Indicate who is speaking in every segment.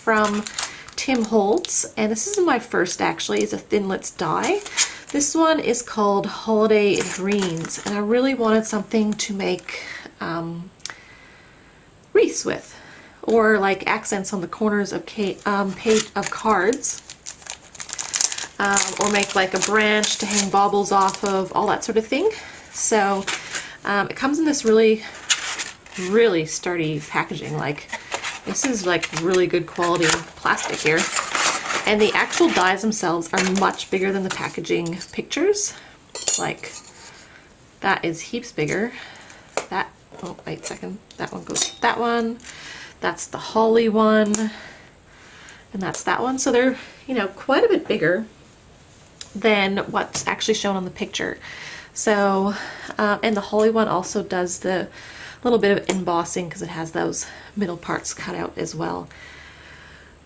Speaker 1: from Tim Holtz, and this is my first actually. It's a Thinlits die. This one is called Holiday Greens, and I really wanted something to make wreaths with, or like accents on the corners of page of cards, or make like a branch to hang baubles off of, all that sort of thing. So it comes in this really sturdy packaging. Like, this is like really good quality plastic here. And the actual dies themselves are much bigger than the packaging pictures. Like, that is heaps bigger. That, oh wait a second, that one goes with that one. That's the holly one. And that's that one. So they're, you know, quite a bit bigger than what's actually shown on the picture. So, and the holly one also does the little bit of embossing because it has those middle parts cut out as well.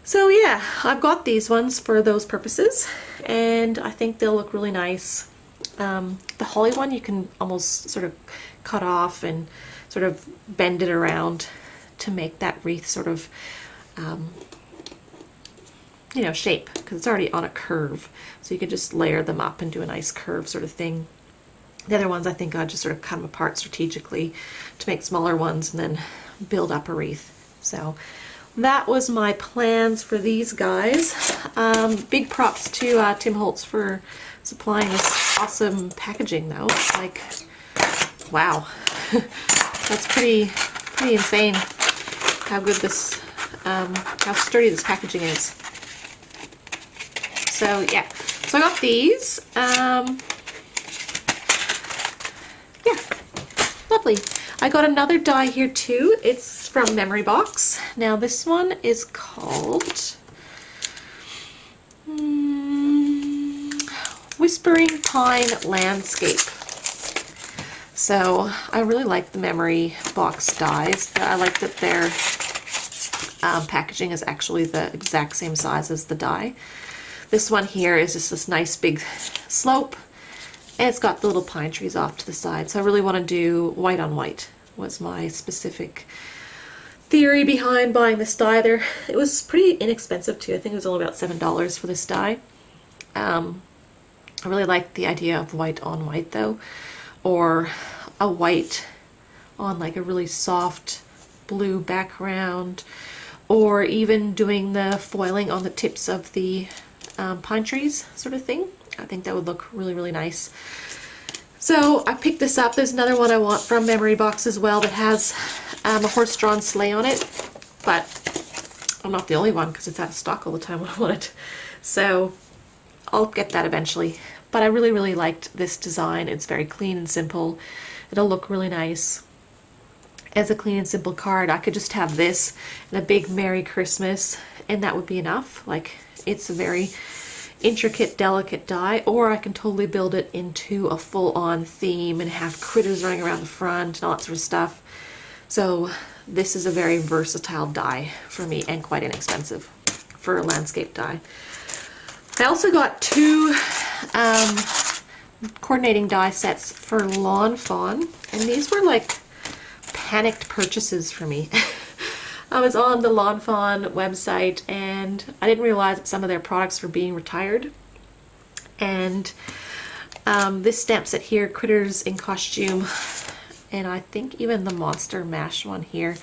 Speaker 1: So yeah, I've got these ones for those purposes, and I think they'll look really nice. The holly one you can almost sort of cut off and sort of bend it around to make that wreath sort of, you know, shape, because it's already on a curve. So you could just layer them up and do a nice curve sort of thing. The other ones I think I'd just sort of cut them apart strategically to make smaller ones and then build up a wreath. So that was my plans for these guys. Big props to Tim Holtz for supplying this awesome packaging though. Like, wow. That's pretty insane how good this, how sturdy this packaging is. So yeah, so I got these. Yeah, lovely. I got another die here too. It's from Memory Box. Now this one is called Whispering Pine Landscape. So I really like the Memory Box dies. I like that their packaging is actually the exact same size as the die. This one here is just this nice big slope, and it's got the little pine trees off to the side. So I really want to do white on white, was my specific theory behind buying this die. There, it was pretty inexpensive too. I think it was only about $7 for this die. I really like the idea of white on white though, or a white on like a really soft blue background, or even doing the foiling on the tips of the pine trees sort of thing. I think that would look really nice. So I picked this up. There's another one I want from Memory Box as well that has a horse-drawn sleigh on it, but I'm not the only one because it's out of stock all the time when I want it. So I'll get that eventually. But I really liked this design. It's very clean and simple. It'll look really nice as a clean and simple card. I could just have this and a big Merry Christmas, and that would be enough. Like, it's a very intricate, delicate die, or I can totally build it into a full-on theme and have critters running around the front and all that sort of stuff. So this is a very versatile die for me, and quite inexpensive for a landscape die. I also got two coordinating die sets for Lawn Fawn, and these were like panicked purchases for me. I was on the Lawn Fawn website and I didn't realize that some of their products were being retired. And this stamp set here, Critters in Costume, and I think even the Monster Mash one here,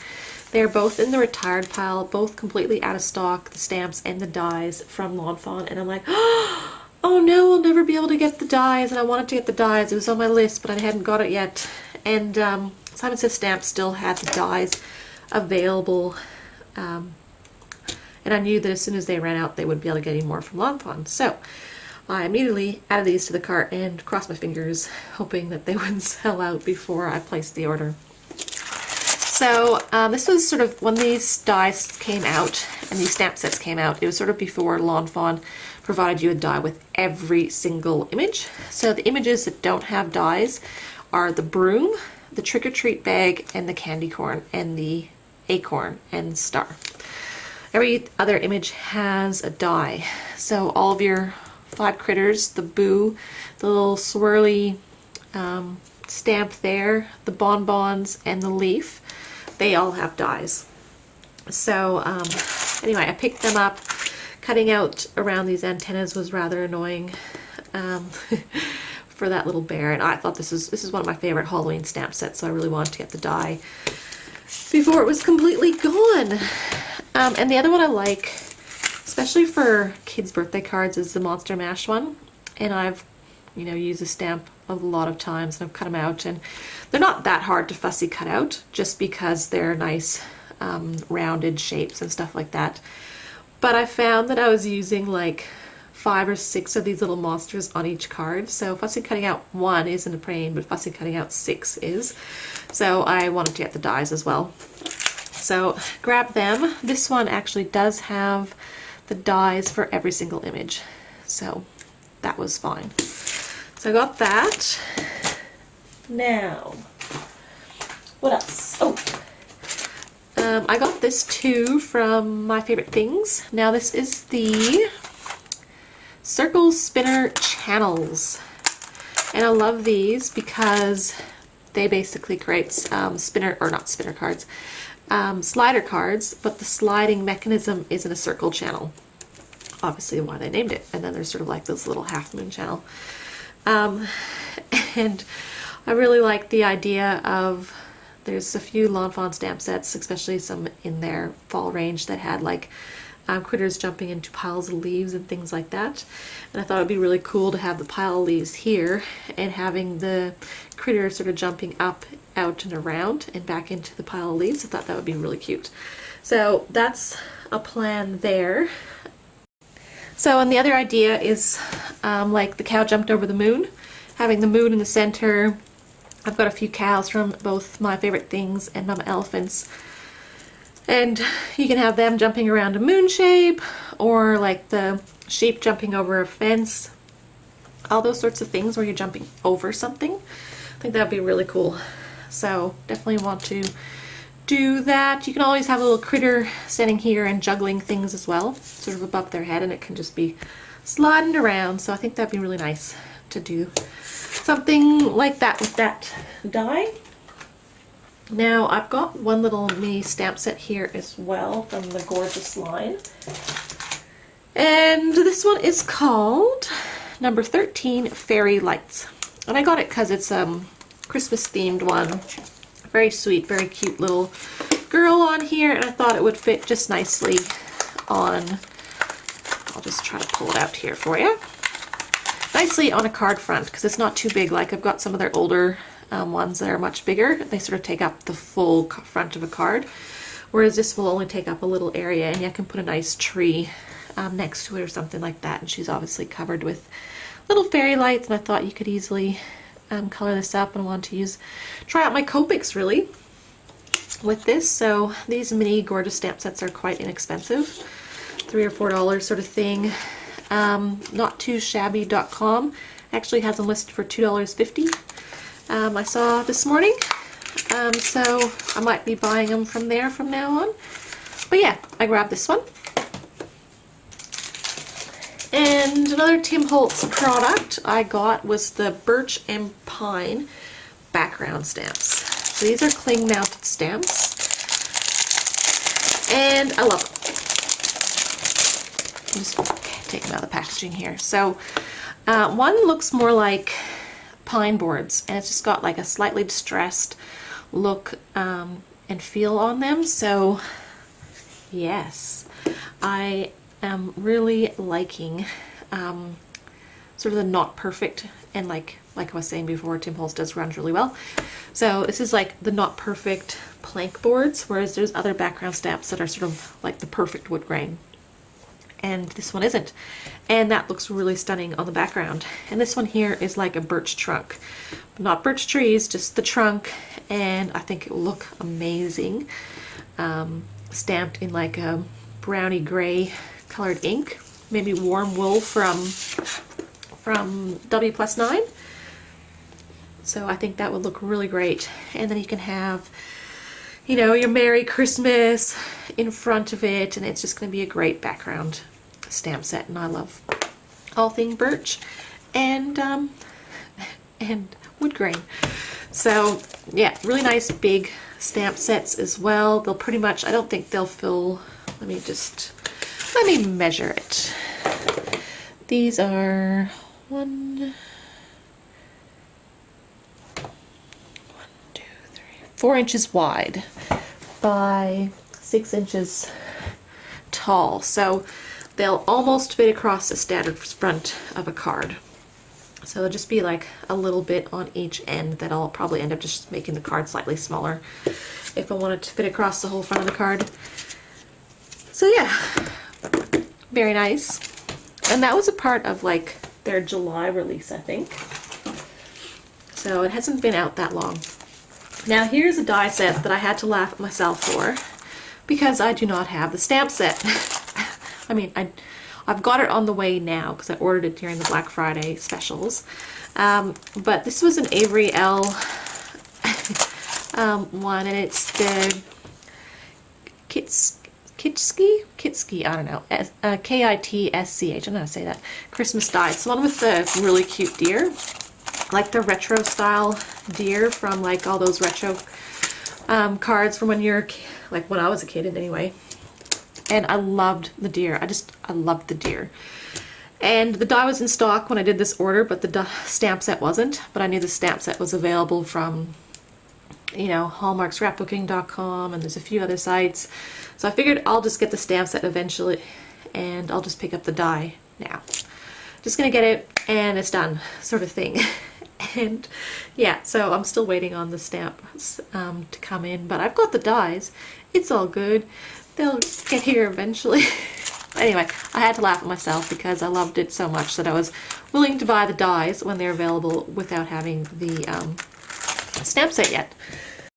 Speaker 1: they're both in the retired pile, both completely out of stock, the stamps and the dies from Lawn Fawn. And I'm like, oh no, I'll never be able to get the dies. And I wanted to get the dies. It was on my list, but I hadn't got it yet. And Says Stamp still had the dies available, and I knew that as soon as they ran out they would be able to get any more from Lawn Fawn. So I immediately added these to the cart and crossed my fingers hoping that they wouldn't sell out before I placed the order. So this was sort of when these dies came out and these stamp sets came out, it was sort of before Lawn Fawn provided you a die with every single image. So the images that don't have dies are the broom, the trick-or-treat bag, and the candy corn, and the acorn and star. Every other image has a die. So all of your 5 critters, the boo, the little swirly stamp there, the bonbons, and the leaf, they all have dies. So Anyway, I picked them up. Cutting out around these antennas was rather annoying for that little bear, and I thought this is one of my favorite Halloween stamp sets, so I really wanted to get the die before it was completely gone. And the other one I like, especially for kids' birthday cards, is the Monster Mash one, and I've used the stamp a lot of times, and I've cut them out, and they're not that hard to fussy cut out, just because they're nice rounded shapes and stuff like that. But I found that I was using like 5 or 6 of these little monsters on each card, so fussy cutting out 1 isn't a pain, but fussy cutting out 6 is. So I wanted to get the dies as well. So grab them. This one actually does have the dies for every single image, so that was fine. So I got that. Now, what else? Oh, I got this too from My Favorite Things. Now this is the Circle Spinner Channels, and I love these because they basically create slider cards, but the sliding mechanism is in a circle channel. Obviously why they named it. And then there's sort of like this little half moon channel. And I really like the idea of, there's a few Lawn Fawn stamp sets, especially some in their fall range, that had like critters jumping into piles of leaves and things like that. And I thought it would be really cool to have the pile of leaves here and having the critter sort of jumping up, out, and around and back into the pile of leaves. I thought that would be really cute. So that's a plan there. So, and the other idea is like the cow jumped over the moon, having the moon in the center. I've got a few cows from both My Favorite Things and Mama Elephants, and you can have them jumping around a moon shape, or like the sheep jumping over a fence, all those sorts of things where you're jumping over something. I think that would be really cool. So definitely want to do that. You can always have a little critter standing here and juggling things as well, sort of above their head, and it can just be sliding around. So I think that'd be really nice to do something like that with that die. Now I've got one little mini stamp set here as well from the Gorgeous line, and this one is called number 13 Fairy Lights, and I got it because it's Christmas themed one. Very sweet, very cute little girl on here, and I thought it would fit just nicely on, I'll just try to pull it out here for you, nicely on a card front, because it's not too big. Like I've got some of their older ones that are much bigger. They sort of take up the full front of a card, whereas this will only take up a little area, and you can put a nice tree next to it or something like that. And she's obviously covered with little fairy lights, and I thought you could easily color this up, and I want to try out my Copics really with this. So these mini Gorgeous stamp sets are quite inexpensive, $3 or $4 sort of thing. NotTooShabby.com actually has them listed for $2.50. I saw this morning, so I might be buying them from there from now on. But yeah, I grabbed this one. And another Tim Holtz product I got was the Birch and Pine background stamps. So these are cling mounted stamps, and I love them. Just take them out of the packaging here. So one looks more like pine boards, and it's just got like a slightly distressed look and feel on them. So yes, I am really liking sort of the not perfect, and like I was saying before, Tim Holtz does run really well. So this is like the not perfect plank boards, whereas there's other background stamps that are sort of like the perfect wood grain, and this one isn't, and that looks really stunning on the background. And this one here is like a birch trunk, not birch trees, just the trunk, and I think it will look amazing stamped in like a browny gray colored ink, maybe warm wool from W+9. So I think that would look really great. And then you can have, you know, your Merry Christmas in front of it, and it's just going to be a great background stamp set. And I love all things birch and wood grain. So yeah, really nice big stamp sets as well. They'll pretty much, I don't think they'll fill let me measure it. These are 4 inches wide by 6 inches tall. So they'll almost fit across the standard front of a card. So there'll just be like a little bit on each end that I'll probably end up just making the card slightly smaller if I want it to fit across the whole front of the card. So yeah, very nice. And that was a part of like their July release, I think. So it hasn't been out that long. Now here's a die set that I had to laugh at myself for because I do not have the stamp set. I mean, I've got it on the way now because I ordered it during the Black Friday specials. But this was an Avery L one, and it's the Kitski, I don't know, Kitsch, I don't know how to say that, Christmas die. It's the one with the really cute deer, like the retro style deer from like all those retro cards from when you're, like when I was a kid anyway. And I loved the deer. I loved the deer. And the die was in stock when I did this order, but the stamp set wasn't. But I knew the stamp set was available from, you know, hallmarkscrapbooking.com, and there's a few other sites. So I figured I'll just get the stamp set eventually, and I'll just pick up the die now. Just gonna get it, and it's done, sort of thing. And yeah, so I'm still waiting on the stamps to come in, but I've got the dies. It's all good. They'll get here eventually. Anyway, I had to laugh at myself because I loved it so much that I was willing to buy the dies when they're available without having the stamp set yet.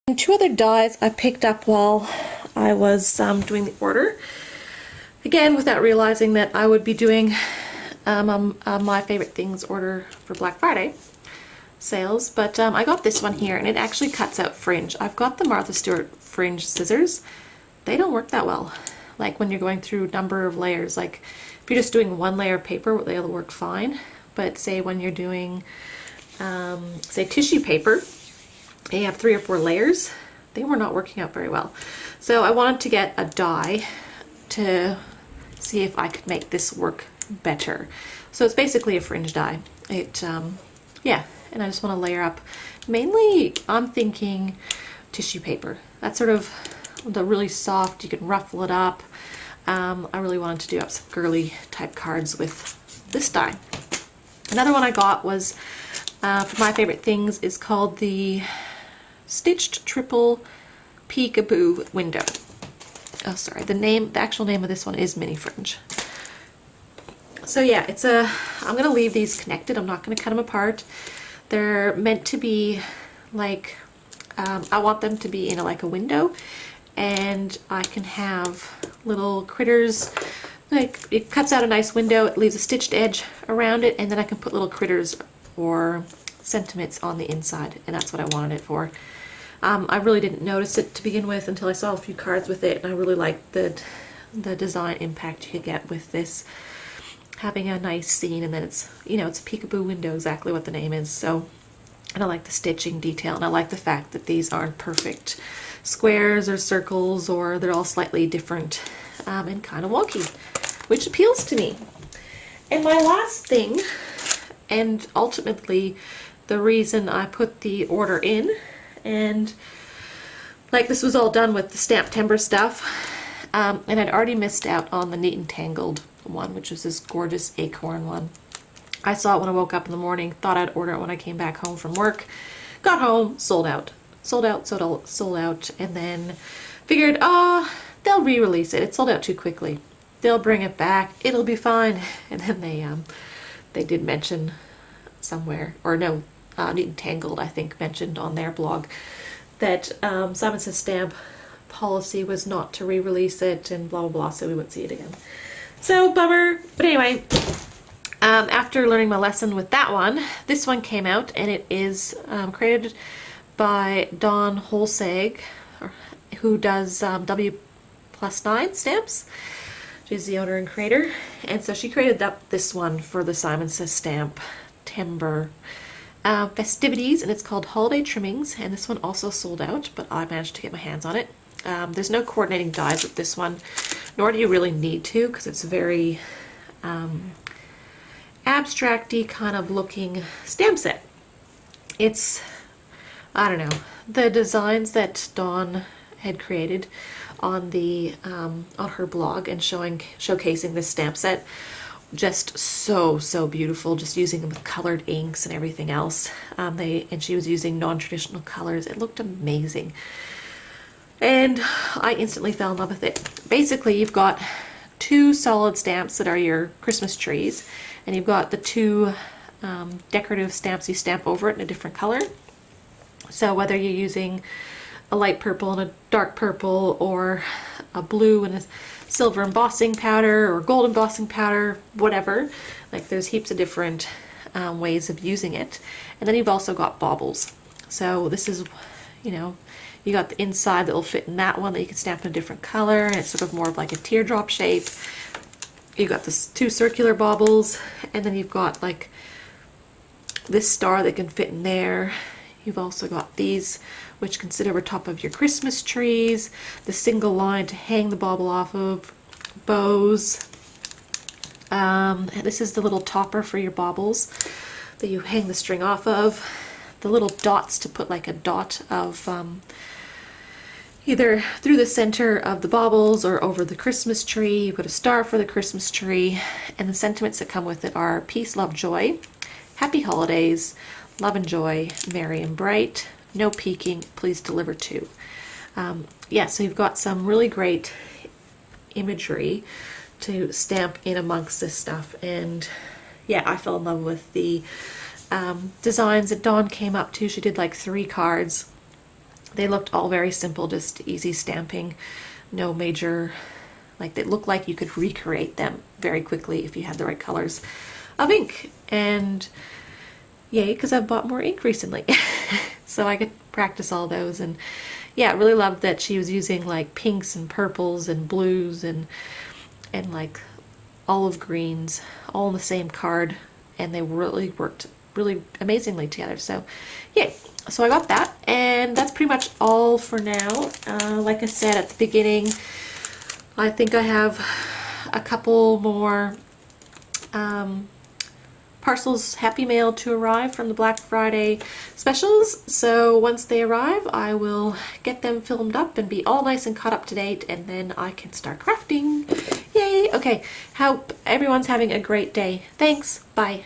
Speaker 1: And 2 other dies I picked up while I was doing the order. Again, without realizing that I would be doing my favorite things order for Black Friday sales. But I got this one here, and it actually cuts out fringe. I've got the Martha Stewart fringe scissors. They don't work that well. Like when you're going through a number of layers, like if you're just doing 1 layer of paper, they'll work fine. But say when you're doing, say tissue paper, and you have 3 or 4 layers, they were not working out very well. So I wanted to get a die to see if I could make this work better. So it's basically a fringe die. Yeah, and I just want to layer up. Mainly, I'm thinking tissue paper. That's sort of the really soft, you can ruffle it up. I really wanted to do up some girly type cards with this die. Another one I got was, for my favorite things, is called the Stitched Triple Peekaboo Window. Oh, sorry, the actual name of this one is Mini Fringe. So yeah, I'm gonna leave these connected. I'm not gonna cut them apart. They're meant to be like, I want them to be in like a window, and I can have little critters, like it cuts out a nice window, it leaves a stitched edge around it, and then I can put little critters or sentiments on the inside, and that's what I wanted it for. I really didn't notice it to begin with until I saw a few cards with it, and I really liked the design impact you get with this, having a nice scene, and then it's, you know, it's a peekaboo window, exactly what the name is. So, and I like the stitching detail, and I like the fact that these aren't perfect squares or circles, or they're all slightly different and kind of wonky, which appeals to me. And my last thing, and ultimately the reason I put the order in, and like this was all done with the Stamptember stuff, and I'd already missed out on the Neat and Tangled one, which was this gorgeous acorn one. I saw it when I woke up in the morning, thought I'd order it when I came back home from work, got home, sold out, sold out, and then figured, they'll re-release it. It sold out too quickly. They'll bring it back. It'll be fine. And then they did mention somewhere, or no, Neat and Tangled, I think, mentioned on their blog that Says Stamp policy was not to re-release it and blah, blah, blah, so we wouldn't see it again. So, bummer. But anyway, after learning my lesson with that one, this one came out, and it is created by Dawn Holsag, who does W+9 stamps. She's the owner and creator, and so she created this one for the Says Stamp festivities, and it's called Holiday Trimmings, and this one also sold out, but I managed to get my hands on it. There's no coordinating dies with this one, nor do you really need to, because it's very abstract-y kind of looking stamp set. It's, I don't know, the designs that Dawn had created on the on her blog and showcasing this stamp set, just so beautiful, just using them with colored inks and everything else. And she was using non-traditional colors. It looked amazing, and I instantly fell in love with it. Basically, you've got 2 solid stamps that are your Christmas trees, and you've got the 2 decorative stamps you stamp over it in a different color. So whether you're using a light purple and a dark purple, or a blue and a silver embossing powder, or gold embossing powder, whatever, like there's heaps of different ways of using it. And then you've also got baubles. So this is, you know, you got the inside that will fit in that one that you can stamp in a different color, and it's sort of more of like a teardrop shape. You've got this 2 circular baubles, and then you've got like this star that can fit in there. You've also got these, which can sit over top of your Christmas trees, the single line to hang the bauble off of, bows. And this is the little topper for your baubles that you hang the string off of. The little dots to put like a dot of either through the center of the baubles or over the Christmas tree. You've got a star for the Christmas tree, and the sentiments that come with it are peace, love, joy, happy holidays, love and joy, merry and bright, no peeking, please deliver too. Yeah, so you've got some really great imagery to stamp in amongst this stuff, and yeah, I fell in love with the designs that Dawn came up to. She did like 3 cards. They looked all very simple, just easy stamping, no major, like they looked like you could recreate them very quickly if you had the right colors of ink. And yay, because I've bought more ink recently. So I could practice all those. And yeah, I really loved that she was using like pinks and purples and blues and like olive greens all in the same card, and they really worked really amazingly together. So yeah, so I got that, and that's pretty much all for now. Like I said at the beginning, I think I have a couple more parcels Happy Mail to arrive from the Black Friday specials. So once they arrive, I will get them filmed up and be all nice and caught up to date, and then I can start crafting. Yay! Okay, hope everyone's having a great day. Thanks. Bye.